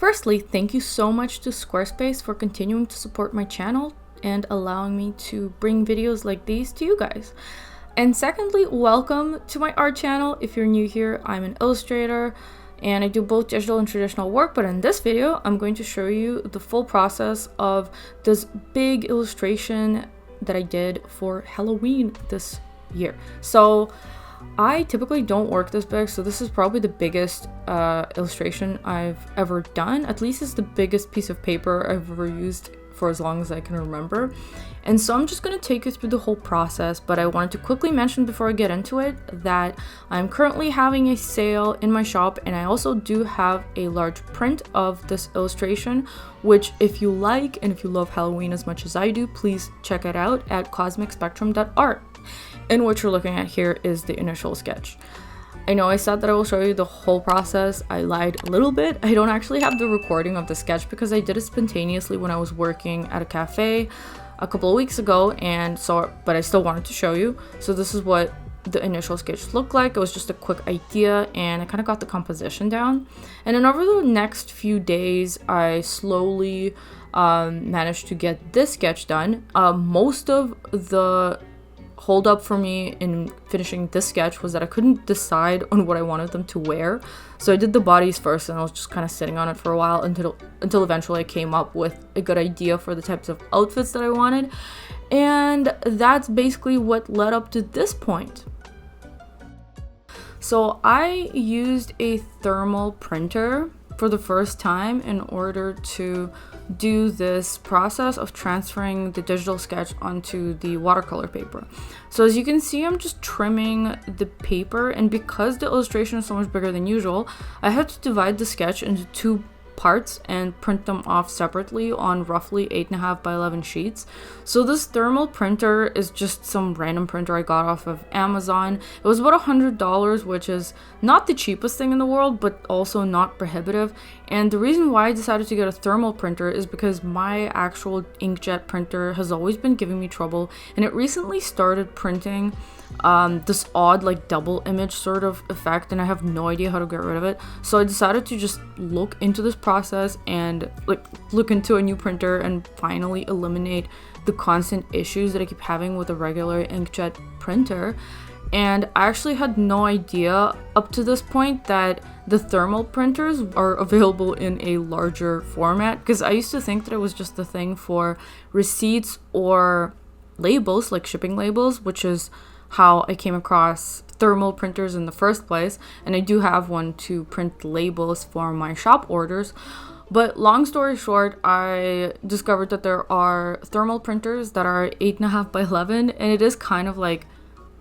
Firstly, thank you so much to Squarespace for continuing to support my channel and allowing me to bring videos like these to you guys. And secondly, welcome to my art channel. If you're new here, I'm an illustrator and I do both digital and traditional work, but in this video, I'm going to show you the full process of this big illustration that I did for Halloween this year. So I typically don't work this big, so this is probably the biggest illustration I've ever done. At least it's the biggest piece of paper I've ever used for as long as I can remember. And so I'm just going to take you through the whole process, but I wanted to quickly mention before I get into it that I'm currently having a sale in my shop, and I also do have a large print of this illustration, which if you like and if you love Halloween as much as I do, please check it out at cosmicspectrum.art. And what you're looking at here is the initial sketch. I know I said that I will show you the whole process. I lied a little bit. I don't actually have the recording of the sketch because I did it spontaneously when I was working at a cafe a couple of weeks ago, but I still wanted to show you. So this is what the initial sketch looked like. It was just a quick idea and I kind of got the composition down. And then over the next few days, I slowly managed to get this sketch done. Most of the hold up for me in finishing this sketch was that I couldn't decide on what I wanted them to wear. So I did the bodies first and I was just kind of sitting on it for a while until eventually I came up with a good idea for the types of outfits that I wanted. And that's basically what led up to this point. So I used a thermal printer for the first time in order to do this process of transferring the digital sketch onto the watercolor paper. So as you can see, I'm just trimming the paper, and because the illustration is so much bigger than usual, I had to divide the sketch into two parts and print them off separately on roughly 8.5 by 11 sheets. So this thermal printer is just some random printer I got off of Amazon. It was about $100, which is not the cheapest thing in the world, but also not prohibitive. And the reason why I decided to get a thermal printer is because my actual inkjet printer has always been giving me trouble, and it recently started printing this odd like double image sort of effect, and I have no idea how to get rid of it. So I decided to just look into this process and look into a new printer and finally eliminate the constant issues that I keep having with a regular inkjet printer. And I actually had no idea up to this point that the thermal printers are available in a larger format, because I used to think that it was just the thing for receipts or labels, like shipping labels, which is how I came across thermal printers in the first place. And I do have one to print labels for my shop orders. But long story short, I discovered that there are thermal printers that are 8.5 by 11, and it is kind of like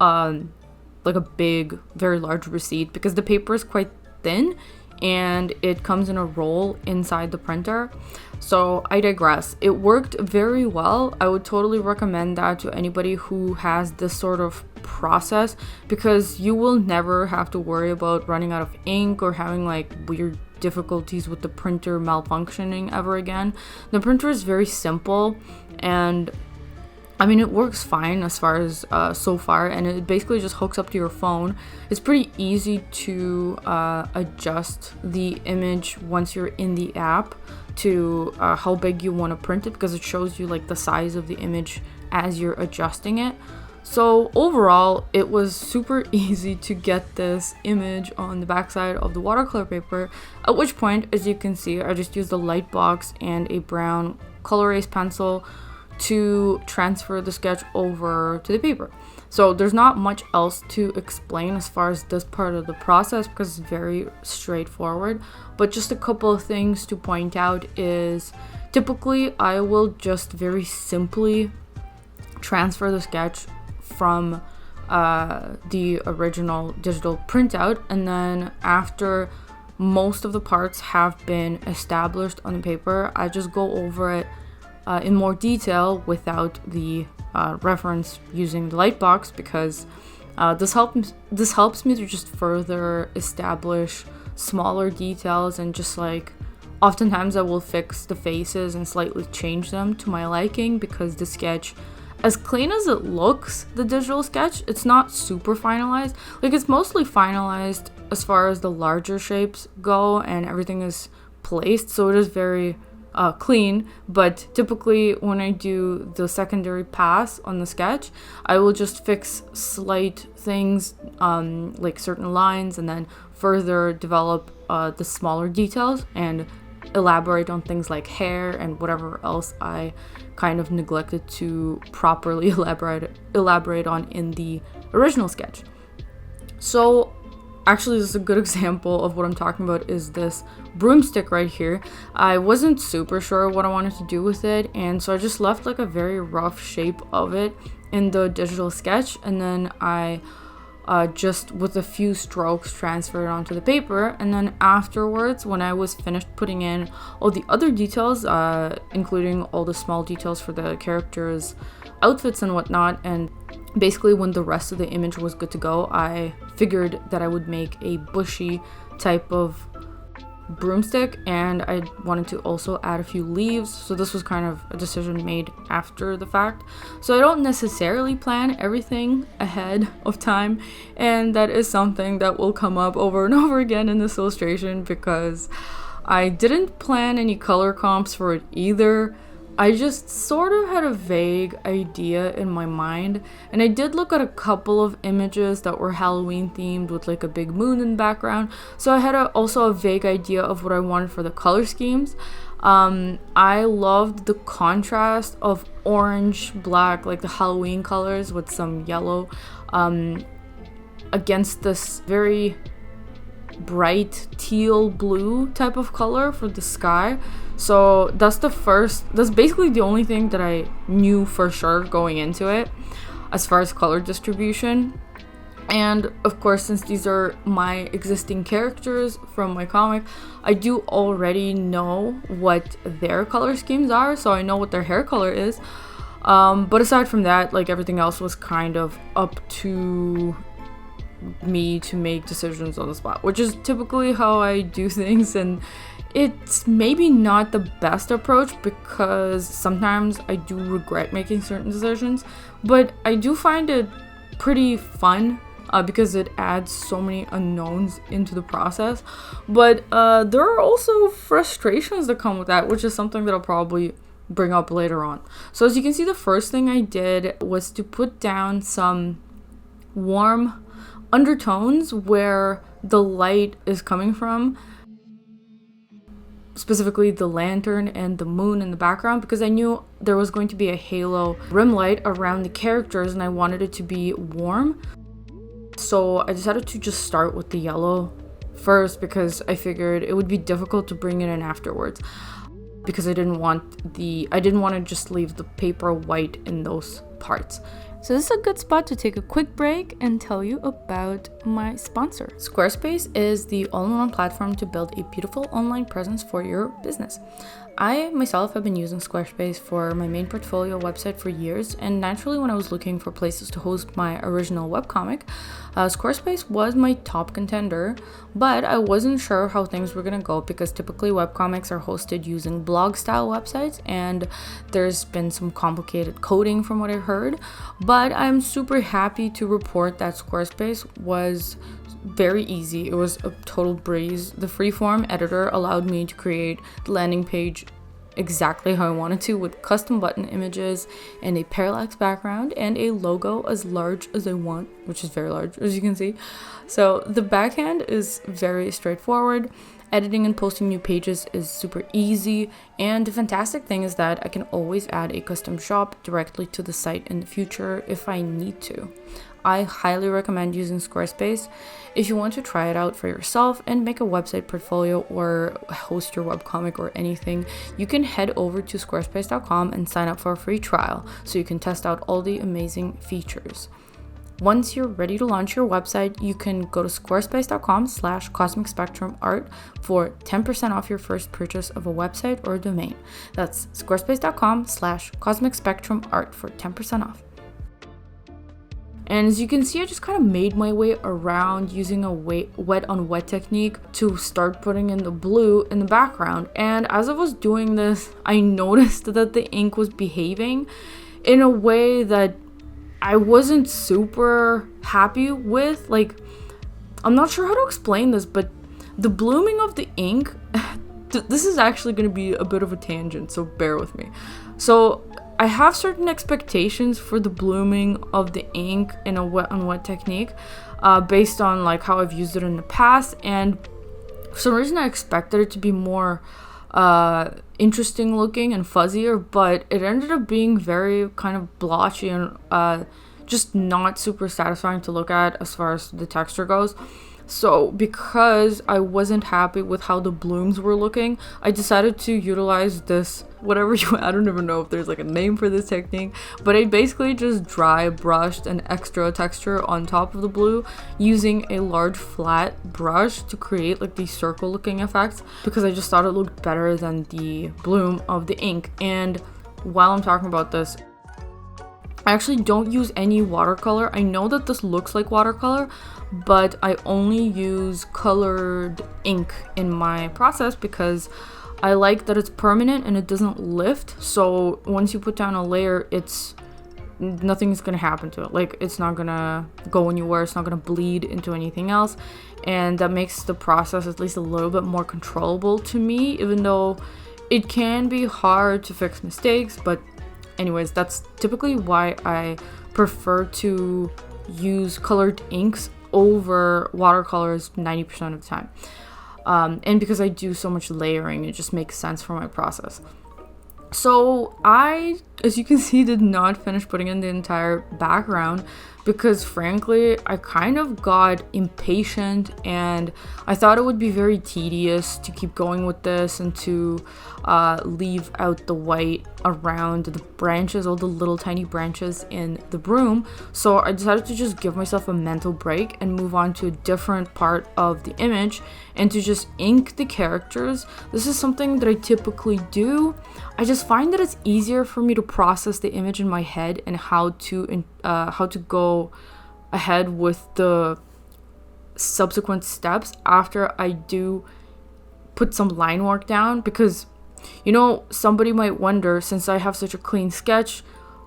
a big, very large receipt because the paper is quite thin and it comes in a roll inside the printer. So I digress. It worked very well. I would totally recommend that to anybody who has this sort of process, because you will never have to worry about running out of ink or having like weird difficulties with the printer malfunctioning ever again. The printer is very simple, and I mean, it works fine as far as so far, and it basically just hooks up to your phone. It's pretty easy to adjust the image once you're in the app to how big you want to print it, because it shows you like the size of the image as you're adjusting it. So overall, it was super easy to get this image on the backside of the watercolor paper, at which point, as you can see, I just used a light box and a brown color erase pencil to transfer the sketch over to the paper. So there's not much else to explain as far as this part of the process because it's very straightforward. But just a couple of things to point out is typically I will just very simply transfer the sketch from the original digital printout, and then after most of the parts have been established on the paper, I just go over it in more detail without the reference using the light box, because this helps me to just further establish smaller details, and just like oftentimes I will fix the faces and slightly change them to my liking, because the sketch, as clean as it looks, the digital sketch, it's not super finalized. Like, it's mostly finalized as far as the larger shapes go, and everything is placed, so it is very clean. But typically when I do the secondary pass on the sketch, I will just fix slight things, like certain lines, and then further develop the smaller details and elaborate on things like hair and whatever else I kind of neglected to properly elaborate on in the original sketch. So actually, this is a good example of what I'm talking about is this broomstick right here. I wasn't super sure what I wanted to do with it, and so I just left like a very rough shape of it in the digital sketch, and then I just with a few strokes transfer it onto the paper. And then afterwards, when I was finished putting in all the other details, including all the small details for the characters' outfits and whatnot, and basically when the rest of the image was good to go, I figured that I would make a bushy type of broomstick, and I wanted to also add a few leaves. So this was kind of a decision made after the fact. So I don't necessarily plan everything ahead of time, and that is something that will come up over and over again in this illustration, because I didn't plan any color comps for it either. I just sort of had a vague idea in my mind, and I did look at a couple of images that were Halloween themed with like a big moon in the background, so I had also a vague idea of what I wanted for the color schemes. I loved the contrast of orange, black, like the Halloween colors with some yellow, against this very bright teal blue type of color for the sky. So that's basically the only thing that I knew for sure going into it as far as color distribution. And of course, since these are my existing characters from my comic, I do already know what their color schemes are, so I know what their hair color is. But aside from that, like everything else was kind of up to me to make decisions on the spot, which is typically how I do things, and it's maybe not the best approach because sometimes I do regret making certain decisions, but I do find it pretty fun because it adds so many unknowns into the process. But there are also frustrations that come with that, which is something that I'll probably bring up later on. So as you can see, the first thing I did was to put down some warm undertones where the light is coming from, specifically the lantern and the moon in the background, because I knew there was going to be a halo rim light around the characters and I wanted it to be warm. So I decided to just start with the yellow first because I figured it would be difficult to bring it in afterwards, because I didn't want to just leave the paper white in those parts. So this is a good spot to take a quick break and tell you about my sponsor. Squarespace is the all-in-one platform to build a beautiful online presence for your business. I myself have been using Squarespace for my main portfolio website for years, and naturally when I was looking for places to host my original webcomic, Squarespace was my top contender, but I wasn't sure how things were gonna go because typically webcomics are hosted using blog style websites, and there's been some complicated coding from what I heard. But I'm super happy to report that Squarespace was very easy. It was a total breeze. The freeform editor allowed me to create the landing page exactly how I wanted to, with custom button images and a parallax background and a logo as large as I want, which is very large, as you can see. So the backhand is very straightforward. Editing and posting new pages is super easy, and the fantastic thing is that I can always add a custom shop directly to the site in the future if I need to. I highly recommend using Squarespace. If you want to try it out for yourself and make a website portfolio or host your webcomic or anything, you can head over to squarespace.com and sign up for a free trial so you can test out all the amazing features. Once you're ready to launch your website, you can go to squarespace.com/cosmicspectrumart for 10% off your first purchase of a website or a domain. That's squarespace.com/cosmicspectrumart for 10% off. And as you can see, I just kind of made my way around using a wet on wet technique to start putting in the blue in the background. And as I was doing this, I noticed that the ink was behaving in a way that I wasn't super happy with. Like, I'm not sure how to explain this, but the blooming of the ink this is actually going to be a bit of a tangent, so bear with me. So I have certain expectations for the blooming of the ink in a wet on wet technique, based on like how I've used it in the past, and for some reason I expected it to be more interesting looking and fuzzier, but it ended up being very kind of blotchy and just not super satisfying to look at as far as the texture goes. So because I wasn't happy with how the blooms were looking, I decided to utilize this, whatever I don't even know if there's like a name for this technique, but I basically just dry brushed an extra texture on top of the blue using a large flat brush to create like these circle looking effects, because I just thought it looked better than the bloom of the ink. And while I'm talking about this, I actually don't use any watercolor. I know that this looks like watercolor, but I only use colored ink in my process because I like that it's permanent and it doesn't lift. So once you put down a layer, nothing's gonna happen to it. Like, it's not gonna go anywhere, it's not gonna bleed into anything else, and that makes the process at least a little bit more controllable to me, even though it can be hard to fix mistakes. But anyways, that's typically why I prefer to use colored inks over watercolors 90% of the time. And because I do so much layering, it just makes sense for my process. So I, as you can see, did not finish putting in the entire background because frankly, I kind of got impatient and I thought it would be very tedious to keep going with this and to leave out the white around the branches, all the little tiny branches in the broom. So I decided to just give myself a mental break and move on to a different part of the image and to just ink the characters. This is something that I typically do. I just find that it's easier for me to process the image in my head and how to go ahead with the subsequent steps after I do put some line work down, because you know, somebody might wonder, since I have such a clean sketch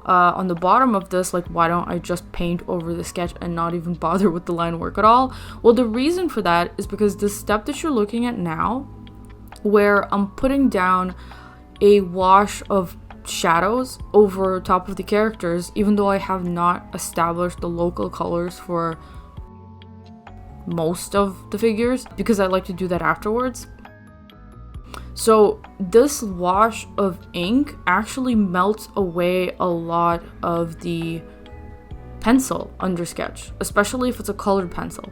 on the bottom of this, like, why don't I just paint over the sketch and not even bother with the line work at all? Well, the reason for that is because the step that you're looking at now, where I'm putting down a wash of shadows over top of the characters, even though I have not established the local colors for most of the figures, because I like to do that afterwards. So this wash of ink actually melts away a lot of the pencil under sketch, especially if it's a colored pencil.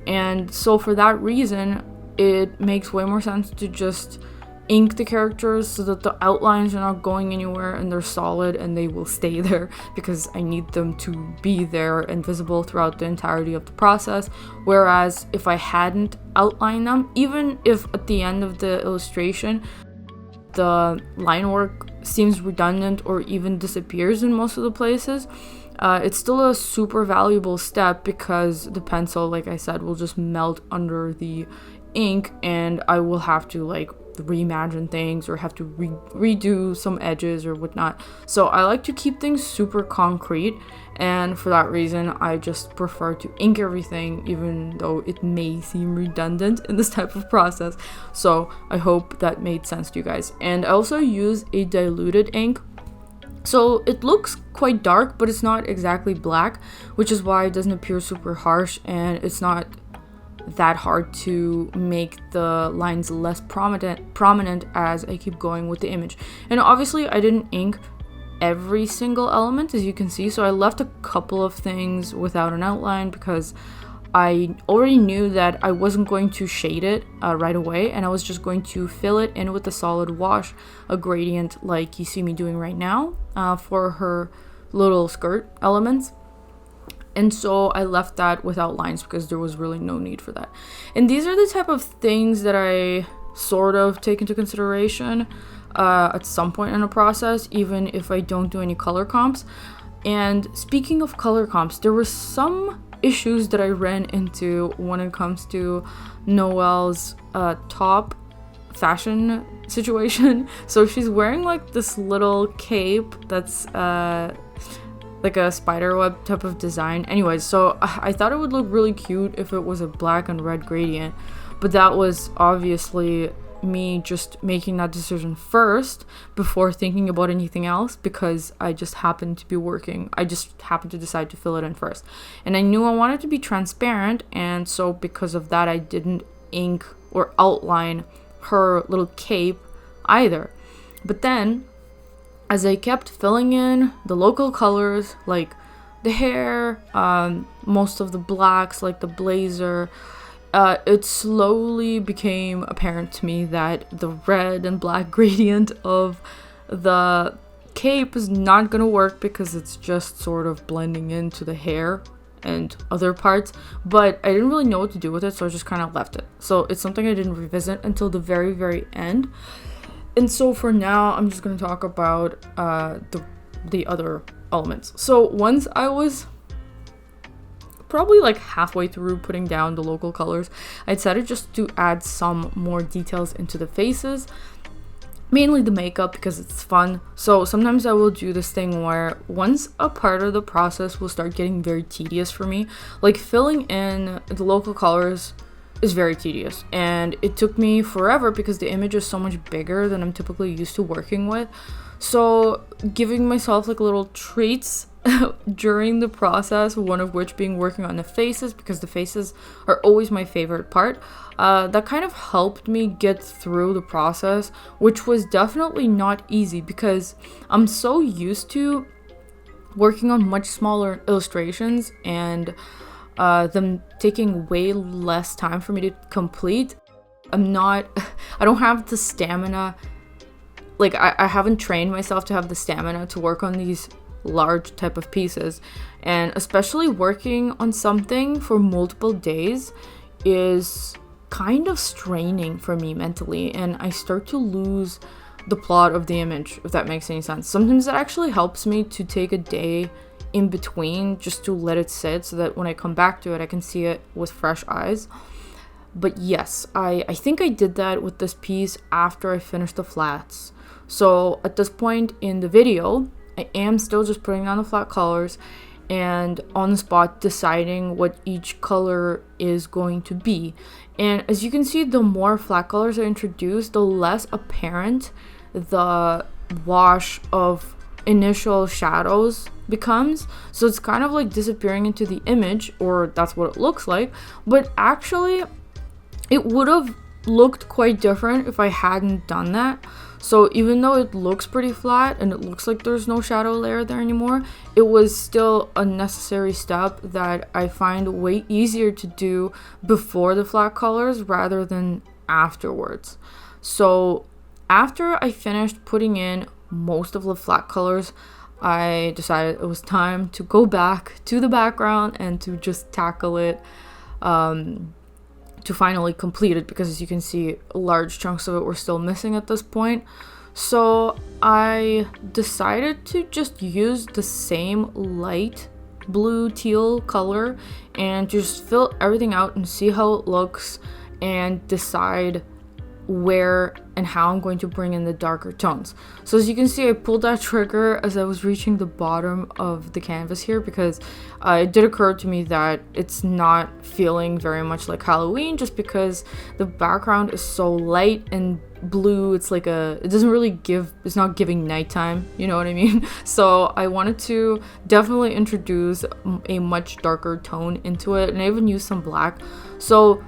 And so for that reason, it makes way more sense to just ink the characters so that the outlines are not going anywhere and they're solid and they will stay there, because I need them to be there and visible throughout the entirety of the process. Whereas if I hadn't outlined them, even if at the end of the illustration the line work seems redundant or even disappears in most of the places, it's still a super valuable step, because the pencil, like I said, will just melt under the ink and I will have to like reimagine things or have to redo some edges or whatnot. So I like to keep things super concrete, and for that reason I just prefer to ink everything, even though it may seem redundant in this type of process. So I hope that made sense to you guys. And I also use a diluted ink, so it looks quite dark but it's not exactly black, which is why it doesn't appear super harsh, and it's not that hard to make the lines less prominent as I keep going with the image. And obviously I didn't ink every single element, as you can see, so I left a couple of things without an outline because I already knew that I wasn't going to shade it right away, and I was just going to fill it in with a solid wash, a gradient like you see me doing right now for her little skirt elements. And so I left that without lines because there was really no need for that. And these are the type of things that I sort of take into consideration at some point in the process, even if I don't do any color comps. And speaking of color comps, there were some issues that I ran into when it comes to Noelle's top fashion situation. So she's wearing like this little cape that's like a spider web type of design. Anyways, so I thought it would look really cute if it was a black and red gradient, but that was obviously me just making that decision first before thinking about anything else, because I just happened to decide to fill it in first. And I knew I wanted to be transparent, and so because of that, I didn't ink or outline her little cape either. But then, as I kept filling in the local colors, like the hair, most of the blacks, like the blazer, it slowly became apparent to me that the red and black gradient of the cape is not gonna work, because it's just sort of blending into the hair and other parts. But I didn't really know what to do with it, so I just kind of left it. So it's something I didn't revisit until the very, very end. And so for now, I'm just going to talk about the other elements. So once I was probably like halfway through putting down the local colors, I decided just to add some more details into the faces, mainly the makeup, because it's fun. So sometimes I will do this thing where once a part of the process will start getting very tedious for me, like filling in the local colors is very tedious, and it took me forever because the image is so much bigger than I'm typically used to working with. So giving myself like little treats during the process, one of which being working on the faces, because the faces are always my favorite part, that kind of helped me get through the process, which was definitely not easy, because I'm so used to working on much smaller illustrations and them taking way less time for me to complete. I don't have the stamina, like I haven't trained myself to have the stamina to work on these large type of pieces, and especially working on something for multiple days is kind of straining for me mentally, and I start to lose the plot of the image, if that makes any sense. Sometimes it actually helps me to take a day in between just to let it sit, so that when I come back to it, I can see it with fresh eyes. But yes, I think I did that with this piece after I finished the flats. So at this point in the video, I am still just putting on the flat colors and on the spot deciding what each color is going to be. And as you can see, the more flat colors I introduce, the less apparent the wash of initial shadows becomes. So it's kind of like disappearing into the image, or that's what it looks like. But actually, it would have looked quite different if I hadn't done that. So even though it looks pretty flat and it looks like there's no shadow layer there anymore, it was still a necessary step that I find way easier to do before the flat colors rather than afterwards. So after I finished putting in most of the flat colors, I decided it was time to go back to the background and to just tackle it, to finally complete it, because as you can see, large chunks of it were still missing at this point. So I decided to just use the same light blue teal color and just fill everything out and see how it looks, and decide where and how I'm going to bring in the darker tones. So as you can see, I pulled that trigger as I was reaching the bottom of the canvas here, because it did occur to me that it's not feeling very much like Halloween, just because the background is so light and blue. It's like it doesn't really give, it's not giving nighttime, you know what I mean? So I wanted to definitely introduce a much darker tone into it, and I even used some black. So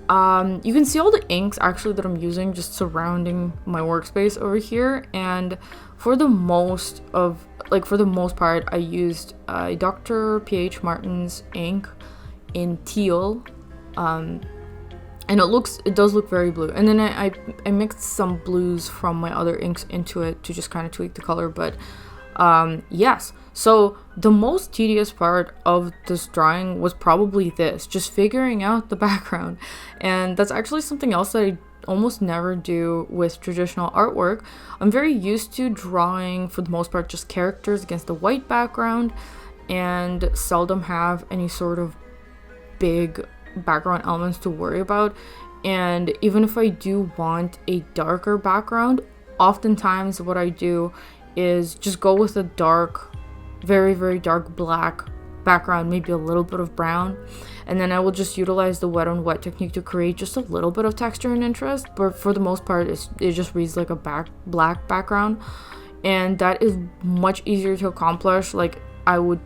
you can see all the inks actually that I'm using just surrounding my workspace over here, and for the most part I used Dr. P.H. Martin's ink in teal, and it does look very blue, and then I mixed some blues from my other inks into it to just kind of tweak the color. But yes, so the most tedious part of this drawing was probably this, just figuring out the background. And that's actually something else that I almost never do with traditional artwork. I'm very used to drawing, for the most part, just characters against a white background, and seldom have any sort of big background elements to worry about. And even if I do want a darker background, oftentimes what I do is just go with a dark, very, very dark black background maybe a little bit of brown, and then I will just utilize the wet on wet technique to create just a little bit of texture and interest, but for the most part it just reads like a black background, and that is much easier to accomplish. Like, I would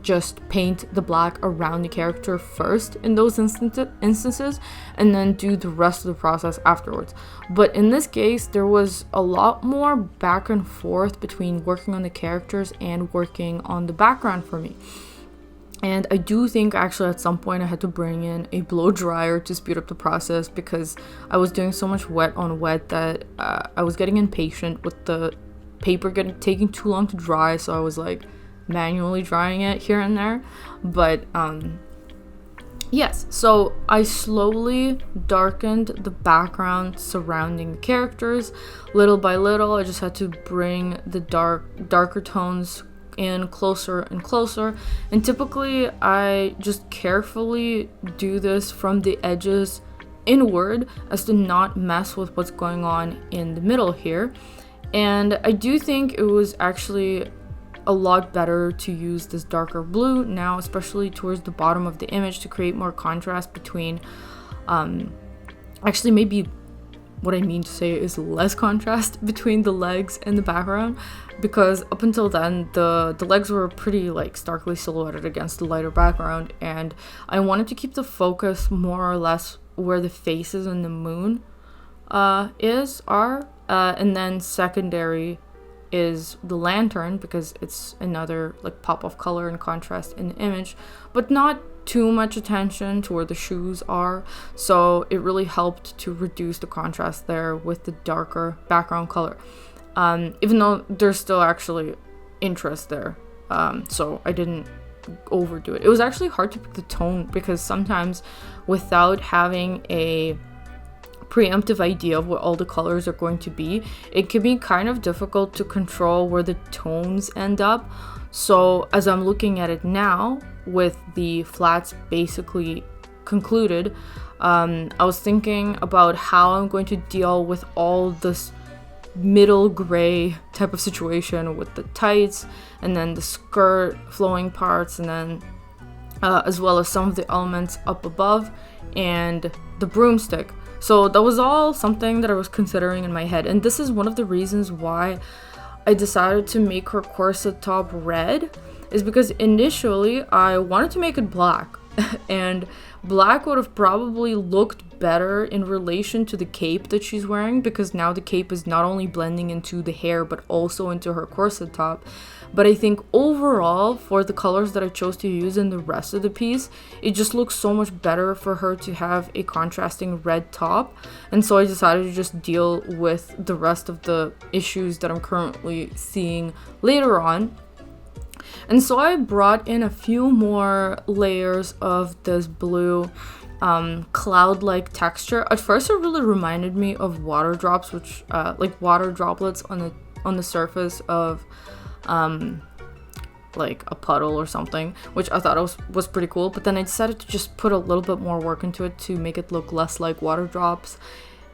just paint the black around the character first in those instances and then do the rest of the process afterwards. But in this case, there was a lot more back and forth between working on the characters and working on the background for me. And I do think actually at some point I had to bring in a blow dryer to speed up the process, because I was doing so much wet on wet that I was getting impatient with the paper taking too long to dry, so I was like manually drying it here and there. But yes, so I slowly darkened the background surrounding the characters little by little. I just had to bring the darker tones in closer and closer, and typically I just carefully do this from the edges inward as to not mess with what's going on in the middle here. And I do think it was actually a lot better to use this darker blue now, especially towards the bottom of the image, to create more contrast between actually maybe what I mean to say is less contrast between the legs and the background, because up until then the legs were pretty like starkly silhouetted against the lighter background, and I wanted to keep the focus more or less where the faces and the moon are, and then secondary is the lantern, because it's another like pop of color and contrast in the image, but not too much attention to where the shoes are. So it really helped to reduce the contrast there with the darker background color, even though there's still actually interest there. So I didn't overdo it. It was actually hard to pick the tone, because sometimes without having a preemptive idea of what all the colors are going to be, it can be kind of difficult to control where the tones end up. So as I'm looking at it now, with the flats basically concluded, I was thinking about how I'm going to deal with all this middle gray type of situation with the tights and then the skirt flowing parts, and then as well as some of the elements up above and the broomstick. So that was all something that I was considering in my head, and this is one of the reasons why I decided to make her corset top red, is because initially I wanted to make it black and black would have probably looked better in relation to the cape that she's wearing, because now the cape is not only blending into the hair but also into her corset top. But I think overall, for the colors that I chose to use in the rest of the piece, it just looks so much better for her to have a contrasting red top. And so I decided to just deal with the rest of the issues that I'm currently seeing later on. And so I brought in a few more layers of this blue cloud-like texture. At first it really reminded me of water drops, which like water droplets on the surface of like a puddle or something, which I thought was pretty cool. But then I decided to just put a little bit more work into it to make it look less like water drops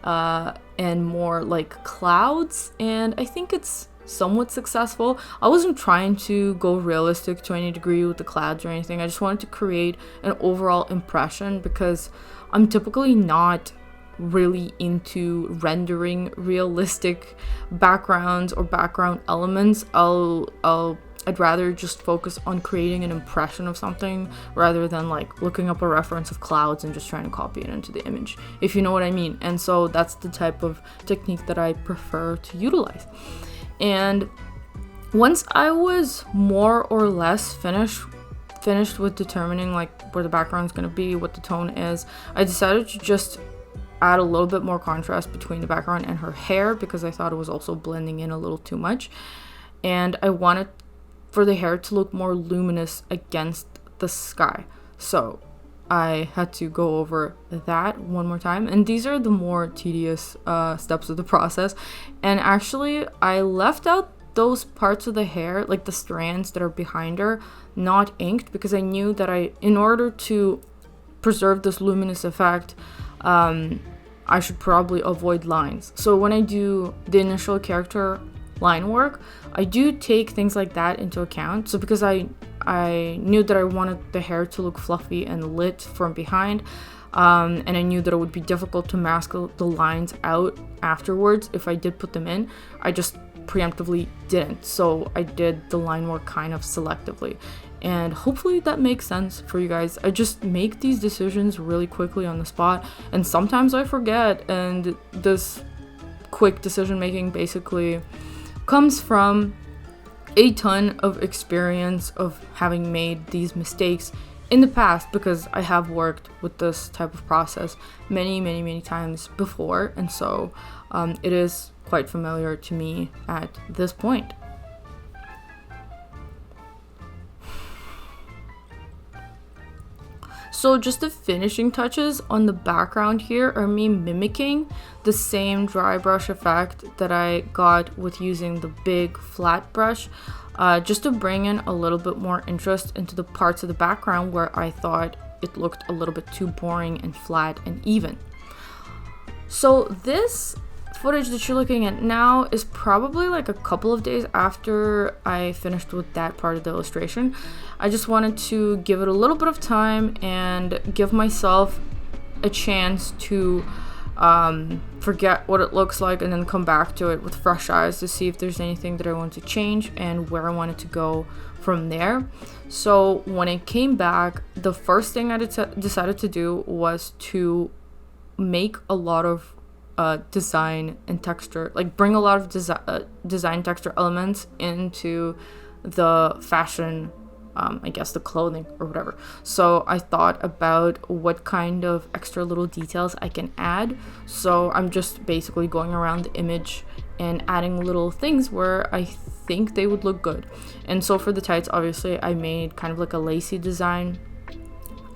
and more like clouds, and I think it's somewhat successful. I wasn't trying to go realistic to any degree with the clouds or anything. I just wanted to create an overall impression, because I'm typically not really into rendering realistic backgrounds or background elements. I'd rather just focus on creating an impression of something rather than like looking up a reference of clouds and just trying to copy it into the image, if you know what I mean. And so that's the type of technique that I prefer to utilize. And once I was more or less finished with determining like where the background's going to be, what the tone is, I decided to just add a little bit more contrast between the background and her hair, because I thought it was also blending in a little too much, and I wanted for the hair to look more luminous against the sky. So I had to go over that one more time, and these are the more tedious steps of the process. And actually I left out those parts of the hair, like the strands that are behind her, not inked, because I knew that in order to preserve this luminous effect, I should probably avoid lines. So when I do the initial character line work, I do take things like that into account. So because I I knew that I wanted the hair to look fluffy and lit from behind, and I knew that it would be difficult to mask the lines out afterwards if I did put them in. I just preemptively didn't, so I did the line work kind of selectively, and hopefully that makes sense for you guys. I just make these decisions really quickly on the spot, and sometimes I forget, and this quick decision making basically comes from a ton of experience of having made these mistakes in the past, because I have worked with this type of process many times before, and so it is quite familiar to me at this point. So just the finishing touches on the background here are me mimicking the same dry brush effect that I got with using the big flat brush, just to bring in a little bit more interest into the parts of the background where I thought it looked a little bit too boring and flat and even. So this footage that you're looking at now is probably like a couple of days after I finished with that part of the illustration. I just wanted to give it a little bit of time and give myself a chance to forget what it looks like and then come back to it with fresh eyes to see if there's anything that I want to change and where I wanted to go from there. So when it came back, the first thing I decided to do was to make a lot of design and texture, like bring a lot of design texture elements into the fashion, I guess the clothing or whatever. So I thought about what kind of extra little details I can add. So I'm just basically going around the image and adding little things where I think they would look good. And so for the tights, obviously I made kind of like a lacy design,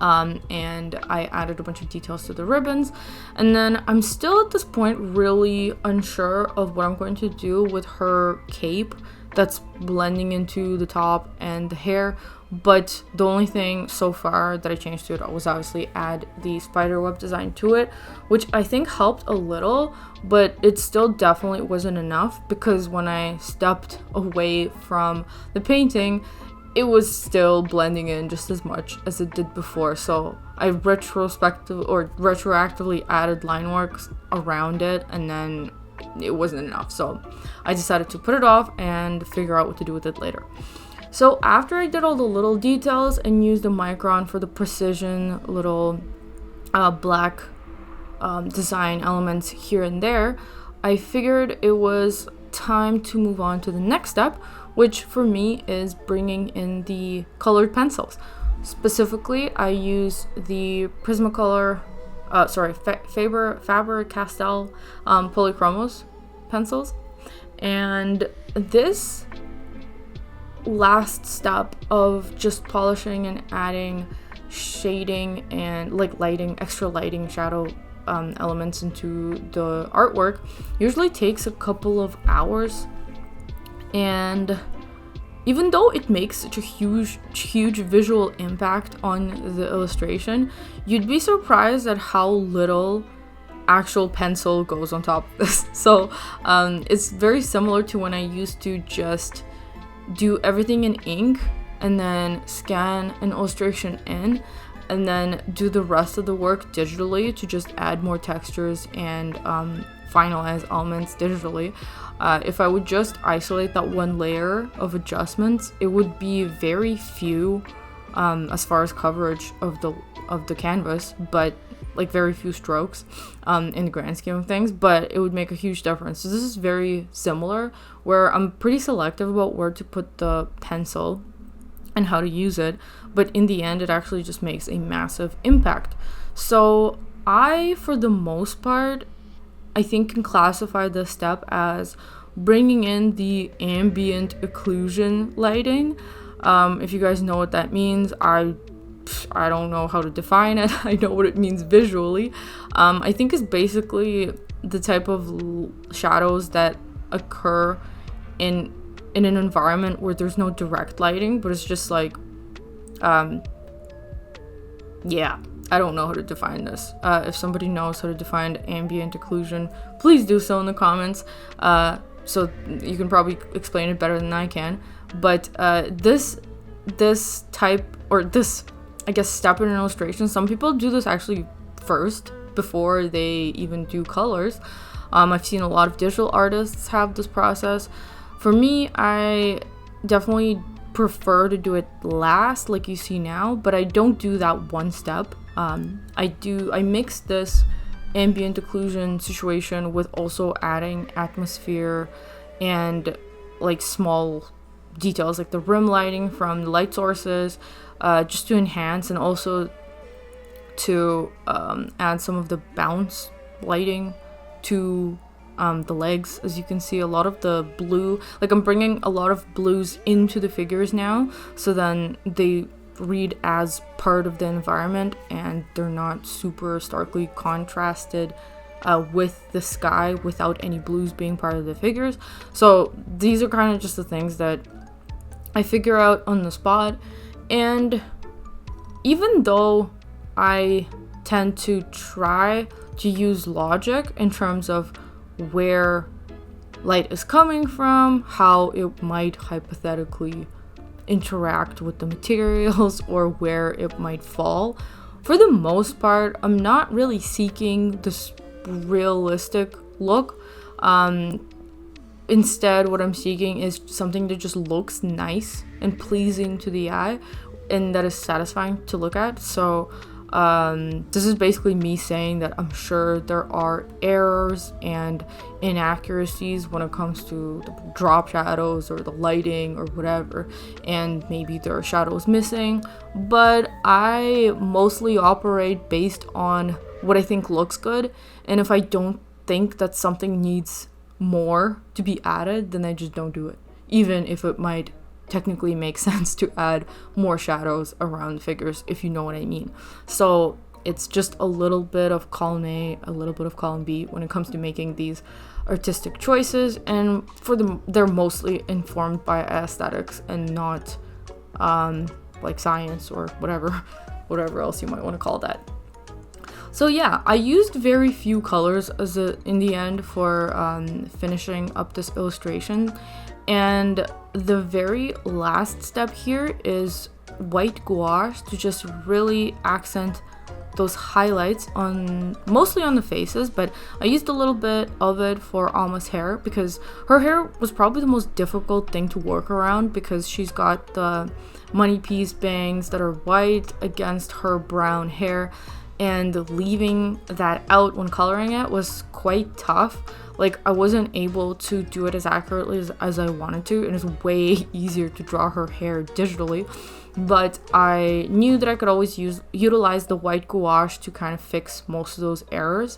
and I added a bunch of details to the ribbons. And then I'm still at this point really unsure of what I'm going to do with her cape that's blending into the top and the hair, but the only thing so far that I changed to it was obviously add the spiderweb design to it, which I think helped a little, but it still definitely wasn't enough, because when I stepped away from the painting, it was still blending in just as much as it did before. So I retroactively added line works around it, and then it wasn't enough. So I decided to put it off and figure out what to do with it later. So after I did all the little details and used the micron for the precision little black design elements here and there, I figured it was time to move on to the next step, which for me is bringing in the colored pencils. Specifically, I use the Prismacolor, Faber-Castell Polychromos pencils, and this last step of just polishing and adding shading and like extra lighting shadow elements into the artwork usually takes a couple of hours. And even though it makes such a huge visual impact on the illustration, you'd be surprised at how little actual pencil goes on top of this. So it's very similar to when I used to just do everything in ink and then scan an illustration in and then do the rest of the work digitally to just add more textures and finalize elements digitally. If I would just isolate that one layer of adjustments, it would be very few as far as coverage of the canvas, but like very few strokes in the grand scheme of things, but it would make a huge difference. So this is very similar, where I'm pretty selective about where to put the pencil and how to use it, but in the end it actually just makes a massive impact. So I, for the most part, I think can classify this step as bringing in the ambient occlusion lighting. If you guys know what that means, I don't know how to define it. I know what it means visually. I think it's basically the type of shadows that occur in an environment where there's no direct lighting, but it's just like, yeah, I don't know how to define this. If somebody knows how to define ambient occlusion, please do so in the comments. So you can probably explain it better than I can. But this this type, or this, I guess, step in an illustration, some people do this actually first before they even do colors. I've seen a lot of digital artists have this process. For me, I definitely prefer to do it last, like you see now, but I don't do that one step. I mix this ambient occlusion situation with also adding atmosphere and like small details like the rim lighting from the light sources, just to enhance, and also to add some of the bounce lighting to the legs. As you can see, a lot of the blue, like I'm bringing a lot of blues into the figures now, so then they read as part of the environment and they're not super starkly contrasted with the sky without any blues being part of the figures. So these are kind of just the things that I figure out on the spot. And even though I tend to try to use logic in terms of where light is coming from, how it might hypothetically interact with the materials, or where it might fall, for the most part, I'm not really seeking this realistic look. Instead, what I'm seeking is something that just looks nice and pleasing to the eye, and that is satisfying to look at. So this is basically me saying that I'm sure there are errors and inaccuracies when it comes to the drop shadows or the lighting or whatever, and maybe there are shadows missing, but I mostly operate based on what I think looks good, and if I don't think that something needs more to be added, then I just don't do it, even if it might technically make sense to add more shadows around figures, if you know what I mean. So it's just a little bit of column A, a little bit of column B when it comes to making these artistic choices, and for them, they're mostly informed by aesthetics and not like science or whatever else you might want to call that. So yeah, I used very few colors in the end for finishing up this illustration. And the very last step here is white gouache to just really accent those highlights mostly on the faces, but I used a little bit of it for Alma's hair, because her hair was probably the most difficult thing to work around, because she's got the money piece bangs that are white against her brown hair, and leaving that out when coloring it was quite tough. Like, I wasn't able to do it as accurately as I wanted to, and it's way easier to draw her hair digitally, but I knew that I could always utilize the white gouache to kind of fix most of those errors.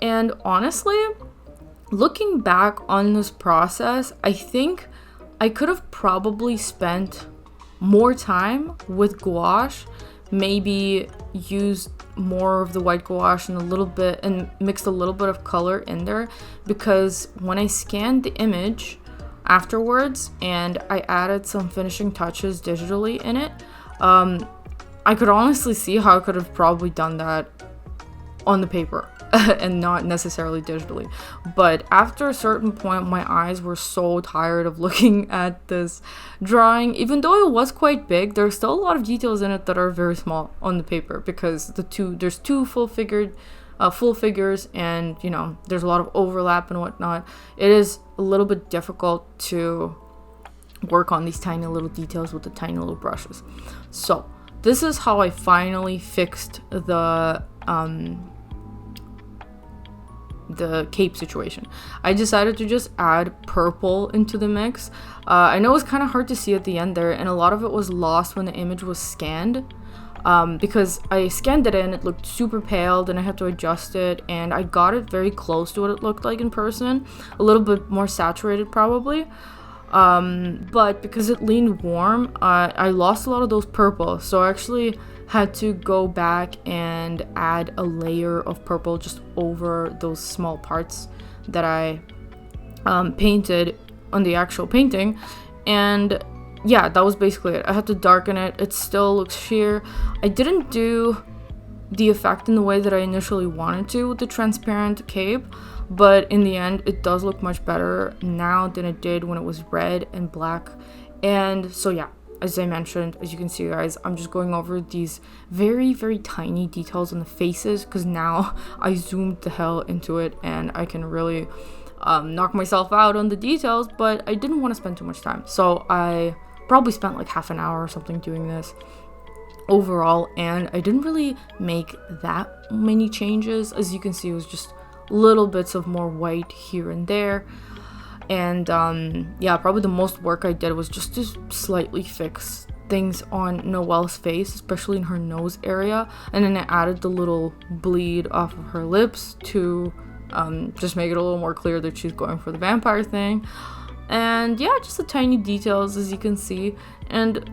And honestly, looking back on this process, I think I could have probably spent more time with gouache, maybe used more of the white gouache and mixed a little bit of color in there, because when I scanned the image afterwards and I added some finishing touches digitally in it, I could honestly see how I could have probably done that on the paper and not necessarily digitally. But after a certain point, my eyes were so tired of looking at this drawing. Even though it was quite big, there's still a lot of details in it that are very small on the paper, because there's two full figures, and you know, there's a lot of overlap and whatnot. It is a little bit difficult to work on these tiny little details with the tiny little brushes. So this is how I finally fixed the cape situation. I decided to just add purple into the mix. I know it was kind of hard to see at the end there, and a lot of it was lost when the image was scanned, because I scanned it in, it looked super pale, then I had to adjust it, and I got it very close to what it looked like in person, a little bit more saturated probably, but because it leaned warm, I lost a lot of those purple, so I actually had to go back and add a layer of purple just over those small parts that I painted on the actual painting. And yeah, that was basically it. I had to darken it. It still looks sheer. I didn't do the effect in the way that I initially wanted to with the transparent cape, but in the end it does look much better now than it did when it was red and black. And so yeah, as I mentioned, as you can see guys, I'm just going over these very, very tiny details on the faces because now I zoomed the hell into it and I can really knock myself out on the details, but I didn't want to spend too much time. So I probably spent like half an hour or something doing this overall, and I didn't really make that many changes. As you can see, it was just little bits of more white here and there. And yeah, probably the most work I did was just to slightly fix things on Noelle's face, especially in her nose area, and then I added the little bleed off of her lips to just make it a little more clear that she's going for the vampire thing. And yeah, just the tiny details, as you can see. And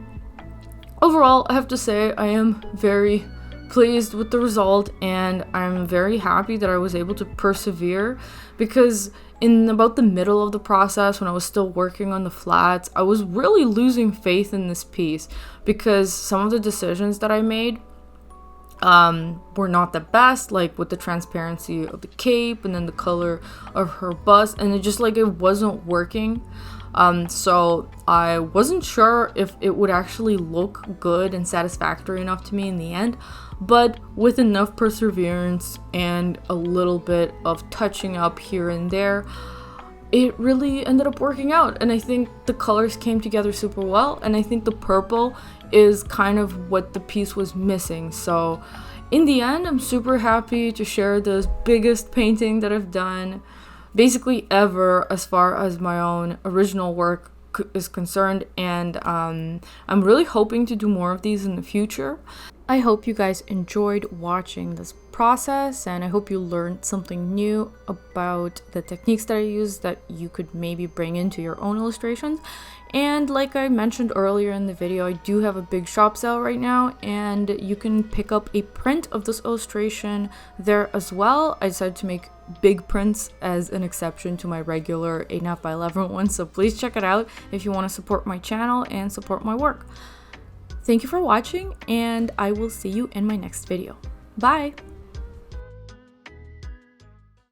overall, I have to say I am very pleased with the result, and I'm very happy that I was able to persevere, because in about the middle of the process, when I was still working on the flats, I was really losing faith in this piece because some of the decisions that I made were not the best, like with the transparency of the cape and then the color of her bust, and it wasn't working. So I wasn't sure if it would actually look good and satisfactory enough to me in the end, but with enough perseverance and a little bit of touching up here and there, it really ended up working out. And I think the colors came together super well, and I think the purple is kind of what the piece was missing. So in the end, I'm super happy to share this biggest painting that I've done basically ever as far as my own original work is concerned, and I'm really hoping to do more of these in the future. I hope you guys enjoyed watching this process, and I hope you learned something new about the techniques that I use that you could maybe bring into your own illustrations. And like I mentioned earlier in the video, I do have a big shop sale right now, and you can pick up a print of this illustration there as well. I decided to make big prints as an exception to my regular 8.5 by 11 one, so please check it out if you want to support my channel and support my work. Thank you for watching, and I will see you in my next video. Bye!